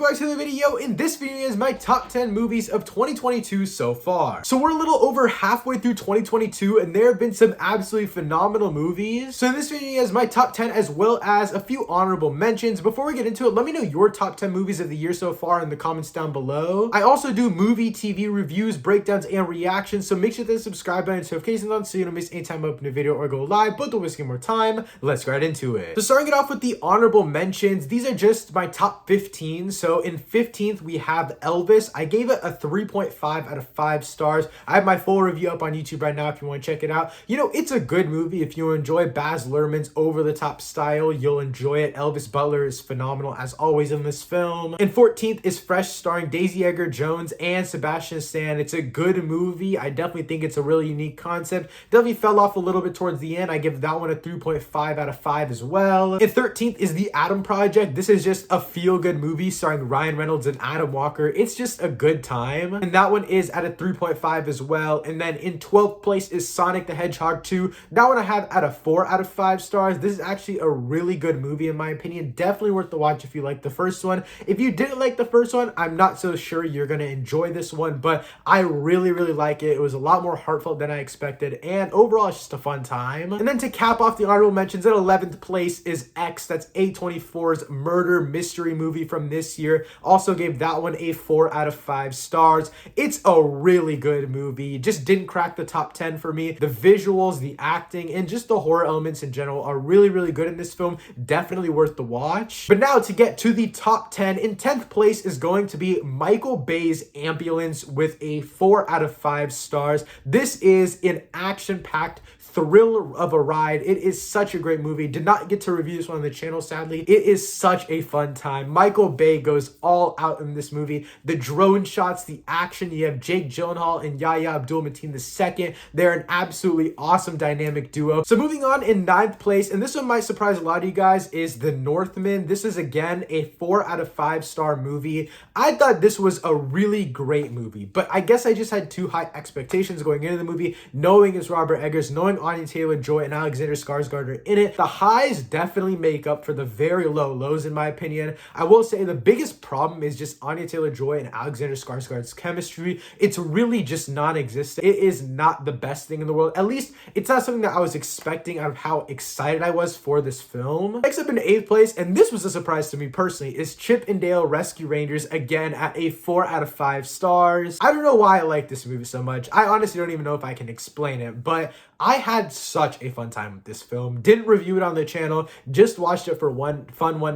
welcome back to the video. In this video is my top 10 movies of 2022 so far. So we're a little over halfway through 2022 and there have been some absolutely phenomenal movies. So in this video is my top 10 as well as a few honorable mentions. Before we get into it, let me know your top 10 movies of the year so far in the comments down below. I also do movie, TV reviews, breakdowns, and reactions, so make sure to hit the subscribe button and notifications on so you don't miss any time I open a video or go live. But don't waste any more time, let's get right into it. So starting it off with the honorable mentions, these are just my top 15. So in 15th, we have Elvis. I gave it a 3.5 out of 5 stars. I have my full review up on YouTube right now if you want to check it out. You know, it's a good movie. If you enjoy Baz Luhrmann's over-the-top style, you'll enjoy it. Elvis Butler is phenomenal as always in this film. In 14th is Fresh, starring Daisy Edgar-Jones and Sebastian Stan. It's a good movie. I definitely think it's a really unique concept. Definitely fell off a little bit towards the end. I give that one a 3.5 out of 5 as well. In 13th is The Adam Project. This is just a feel-good movie starring Ryan Reynolds and Adam Walker. It's just a good time. And that one is at a 3.5 as well. And then in 12th place is Sonic the Hedgehog 2. That one I have at a 4 out of 5 stars. This is actually a really good movie in my opinion. Definitely worth the watch if you like the first one. If you didn't like the first one, I'm not so sure you're going to enjoy this one, but I really like it. It was a lot more heartfelt than I expected, and overall it's just a fun time. And then to cap off the honorable mentions, at 11th place is X. That's A24's murder mystery movie from this year. Also gave that one a 4 out of 5 stars. It's a really good movie. Just didn't crack the top 10 for me. The visuals, the acting, and just the horror elements in general are really good in this film. Definitely worth the watch. But now to get to the top 10, in 10th place is going to be Michael Bay's Ambulance with a 4 out of 5 stars. This is an action-packed thrill of a ride. It is such a great movie. Did not get to review this one on the channel, sadly. It is such a fun time. Michael Bay goes all out in this movie. The drone shots, the action. You have Jake Gyllenhaal and Yahya Abdul-Mateen II. They're an absolutely awesome dynamic duo. So moving on, in 9th place, and this one might surprise a lot of you guys, is The Northman. This is again a 4 out of 5 star movie. I thought this was a really great movie, but I guess I just had too high expectations going into the movie, knowing it's Robert Eggers, knowing Anya Taylor-Joy and Alexander Skarsgård are in it. The highs definitely make up for the very low lows in my opinion. I will say the biggest problem is just Anya Taylor-Joy and Alexander Skarsgård's chemistry. It's really just non-existent. It is not the best thing in the world. At least it's not something that I was expecting out of how excited I was for this film. Next up in 8th place, and this was a surprise to me personally, is Chip and Dale Rescue Rangers, again at a 4 out of 5 stars. I don't know why I like this movie so much. I honestly don't even know if I can explain it, but I had such a fun time with this film. Didn't review it on the channel, just watched it for one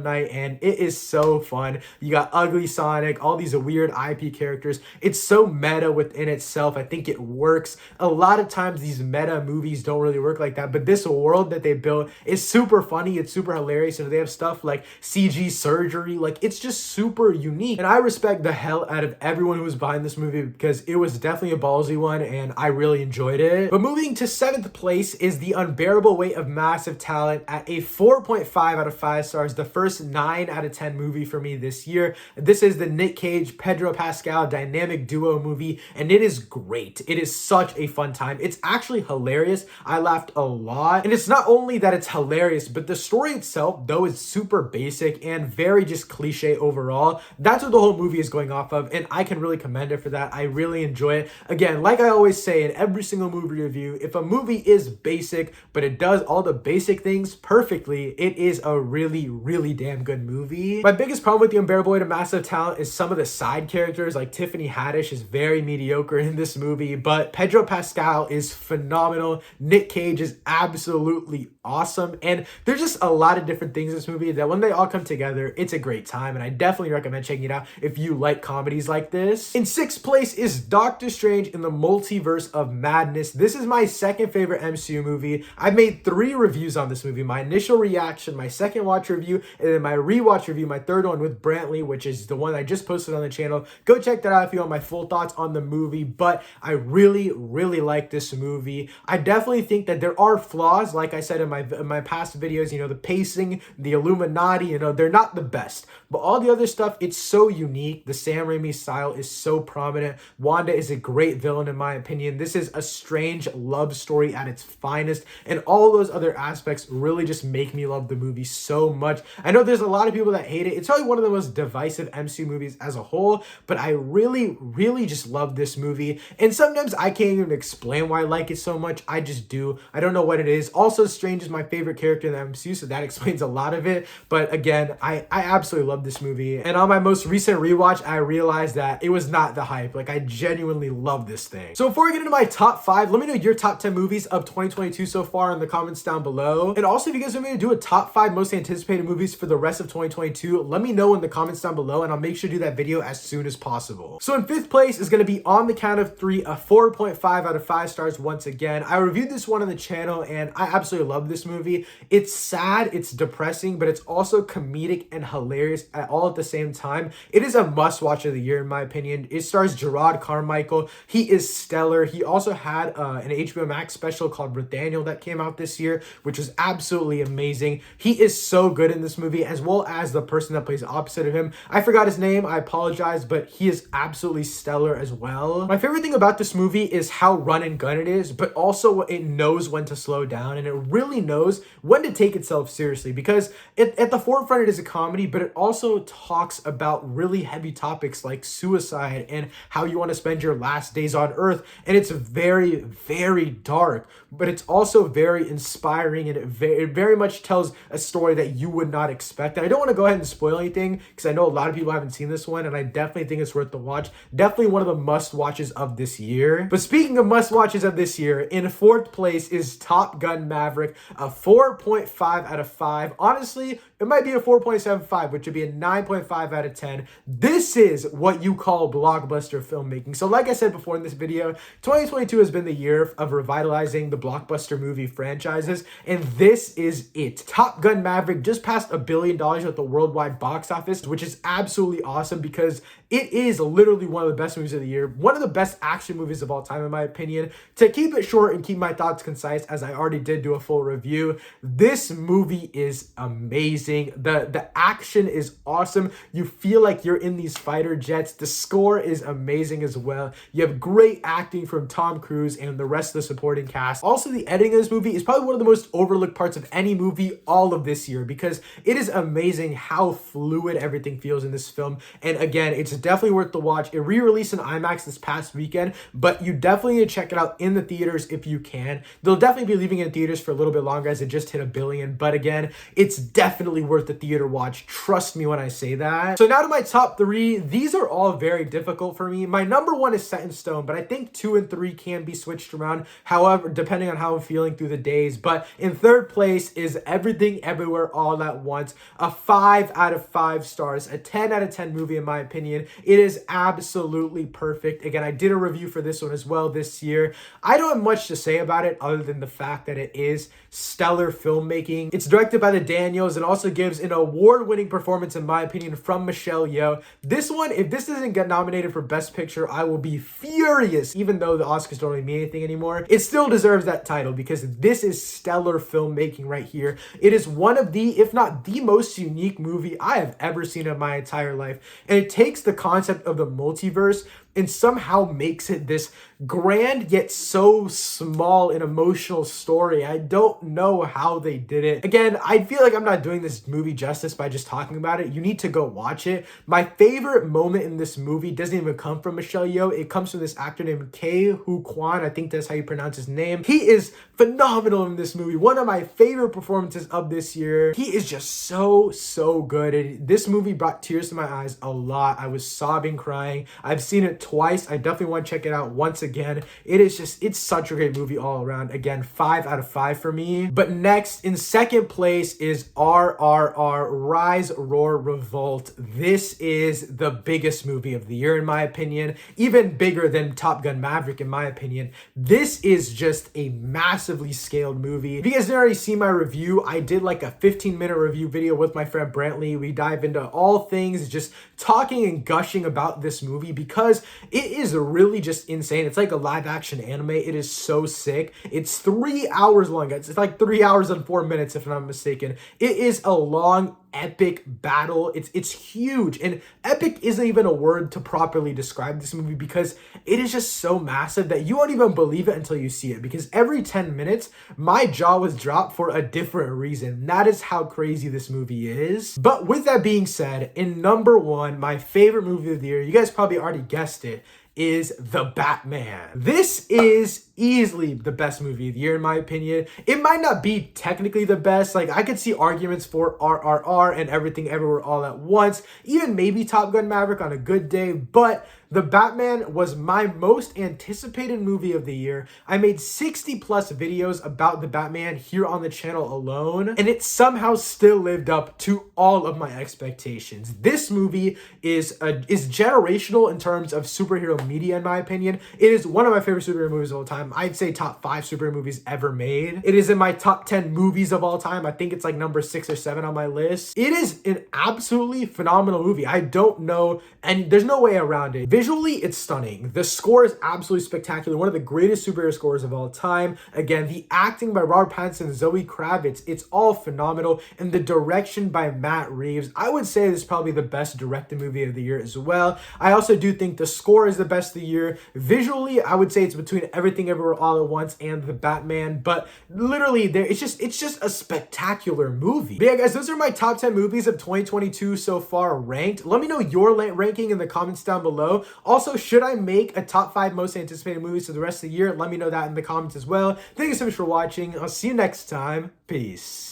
night, and it is so fun. You got Ugly Sonic, all these weird IP characters. It's so meta within itself. I think it works. A lot of times these meta movies don't really work like that, but this world that they built is super funny. It's super hilarious. And they have stuff like CG surgery. Like, it's just super unique. And I respect the hell out of everyone who was behind this movie because it was definitely a ballsy one and I really enjoyed it. But moving to 7th place is The Unbearable Weight of Massive Talent at a 4.5 out of 5 stars. The first 9 out of 10 movie for me this year. This is the Nick Cage, Pedro Pascal dynamic duo movie, and it is great. It is such a fun time. It's actually hilarious. I laughed a lot. And it's not only that it's hilarious, but the story itself, though, is super basic and very just cliche overall. That's what the whole movie is going off of, and I can really commend it for that. I really enjoy it. Again, like I always say in every single movie review, if a movie is basic, but it does all the basic things perfectly, it is a really damn good movie. My biggest problem with The Unbearable Weight of Massive Talent is some of the side characters, like Tiffany Haddish is very mediocre in this movie, but Pedro Pascal is phenomenal. Nick Cage is absolutely awesome, and there's just a lot of different things in this movie that when they all come together, it's a great time, and I definitely recommend checking it out if you like comedies like this. In 6th place is Doctor Strange in the Multiverse of Madness. This is my second favorite MCU movie. I've made 3 reviews on this movie. My initial reaction, my second watch review, and then my rewatch review, my third one with Brantley, which is the one I just posted on the channel. Go check that out if you want my full thoughts on the movie, but I really like this movie. I definitely think that there are flaws, like I said in my past videos, you know, the pacing, the Illuminati, you know, they're not the best, but all the other stuff, it's so unique. The Sam Raimi style is so prominent. Wanda is a great villain in my opinion. This is a strange love story at its finest, and all those other aspects really just make me love the movie so much. I know there's a lot of people that hate it. It's probably one of the most divisive MCU movies as a whole, but I really just love this movie, and sometimes I can't even explain why I like it so much. I just do. I don't know what it is. Also, Strange is my favorite character in the MCU, so that explains a lot of it, but again, I absolutely love this movie, and on my most recent rewatch, I realized that it was not the hype. Like, I genuinely love this thing. So before we get into my top 5, let me know your top 10 movies of 2022 so far in the comments down below, and also if you guys want me to do a top 5 most anticipated movies for the rest of 2022, let me know in the comments down below, and I'll make sure to do that video as soon as possible. So in 5th place is going to be On the Count of 3, a 4.5 out of 5 stars once again. I reviewed this one on the channel, and I absolutely love this movie. It's sad, it's depressing, but it's also comedic and hilarious all at the same time. It is a must-watch of the year, in my opinion. It stars Gerard Carmichael. He is stellar. He also had an HBO Max special called Nathaniel that came out this year, which was absolutely amazing. He is so good in this movie, as well as the person that plays opposite of him. I forgot his name, I apologize, but he is absolutely stellar as well. My favorite thing about this movie is how run and gun it is, but also it knows when to slow down, and it really knows when to take itself seriously, because at the forefront it is a comedy, but it also talks about really heavy topics like suicide and how you want to spend your last days on earth, and it's very dark, but it's also very inspiring, and it very much tells a story that you would not expect. And I don't want to go ahead and spoil anything, because I know a lot of people haven't seen this one, and I definitely think it's worth the watch. Definitely one of the must watches of this year. But speaking of must watches of this year, in 4th place is Top Gun Maverick, a 4.5 out of 5. Honestly, it might be a 4.75, which would be a 9.5 out of 10. This is what you call blockbuster filmmaking. So like I said before in this video, 2022 has been the year of revitalizing the blockbuster movie franchises, and this is it. Top Gun Maverick just passed $1 billion at the worldwide box office, which is absolutely awesome because it is literally one of the best movies of the year, one of the best action movies of all time, in my opinion. To keep it short and keep my thoughts concise, as I already did do a full review, this movie is amazing. The action is awesome. You feel like you're in these fighter jets. The score is amazing as well. You have great acting from Tom Cruise and the rest of the supporting cast. Also, the editing of this movie is probably one of the most overlooked parts of any movie all of this year, because it is amazing how fluid everything feels in this film. And again, it's definitely worth the watch. It re-released in IMAX this past weekend, but you definitely need to check it out in the theaters if you can. They'll definitely be leaving it in theaters for a little bit longer, as it just hit $1 billion. But again, it's definitely worth the theater watch. Trust me when I say that. So now to my top 3. These are all very difficult for me. My number 1 is set in stone, but I think 2 and 3 can be switched around, however, depending on how I'm feeling through the days. But in 3rd place is Everything Everywhere All at Once, a 5 out of 5 stars, a 10 out of 10 movie in my opinion. It is absolutely perfect. Again, I did a review for this one as well this year. I don't have much to say about it other than the fact that it is stellar filmmaking. It's directed by the Daniels and also gives an award-winning performance, in my opinion, from Michelle Yeoh. This one, if this doesn't get nominated for Best Picture, I will be furious. Even though the Oscars don't really mean anything anymore, it still deserves that title because this is stellar filmmaking right here. It is one of the, if not the most unique movie I have ever seen in my entire life. And it takes the concept of the multiverse and somehow makes it this grand yet so small and emotional story. I don't know how they did it. Again, I feel like I'm not doing this movie justice by just talking about it. You need to go watch it. My favorite moment in this movie doesn't even come from Michelle Yeoh. It comes from this actor named Ke Huy Quan. I think that's how you pronounce his name. He is phenomenal in this movie. One of my favorite performances of this year. He is just so good. And this movie brought tears to my eyes a lot. I was sobbing, crying. I've seen it twice. I definitely want to check it out once again. It's such a great movie all around. Again, 5 out of 5 for me. But next, in 2nd place is RRR, Rise, Roar, Revolt. This is the biggest movie of the year, in my opinion. Even bigger than Top Gun Maverick, in my opinion. This is just a massively scaled movie. If you guys didn't already see my review, I did like a 15-minute review video with my friend Brantley. We dive into all things, just talking and gushing about this movie because it is really just insane. It's like a live action anime. It is so sick. It's 3 hours long. It's like 3 hours and 4 minutes, if I'm not mistaken. It is a long epic battle. It's huge, and epic isn't even a word to properly describe this movie because it is just so massive that you won't even believe it until you see it, because every 10 minutes my jaw was dropped for a different reason. That is how crazy this movie is. But with that being said, in number one, my favorite movie of the year, you guys probably already guessed it, is The Batman. This is easily the best movie of the year in my opinion. It might not be technically the best. Like, I could see arguments for RRR and Everything Everywhere All at Once, even maybe Top Gun Maverick on a good day, but The Batman was my most anticipated movie of the year. I made 60 plus videos about The Batman here on the channel alone, and it somehow still lived up to all of my expectations. This movie is generational in terms of superhero media, in my opinion. It is one of my favorite superhero movies of all time. I'd say top 5 superhero movies ever made. It is in my top 10 movies of all time. I think it's like number 6 or 7 on my list. It is an absolutely phenomenal movie. I don't know, and there's no way around it. Visually, it's stunning. The score is absolutely spectacular. One of the greatest superhero scores of all time. Again, the acting by Robert Pattinson and Zoe Kravitz, it's all phenomenal. And the direction by Matt Reeves, I would say this is probably the best directed movie of the year as well. I also do think the score is the best of the year. Visually, I would say it's between Everything Everywhere All at Once and The Batman, but literally it's just a spectacular movie. But yeah, guys, those are my top 10 movies of 2022 so far ranked. Let me know your ranking in the comments down below. Also, should I make a top 5 most anticipated movies for the rest of the year? Let me know that in the comments as well. Thank you so much for watching. I'll see you next time. Peace.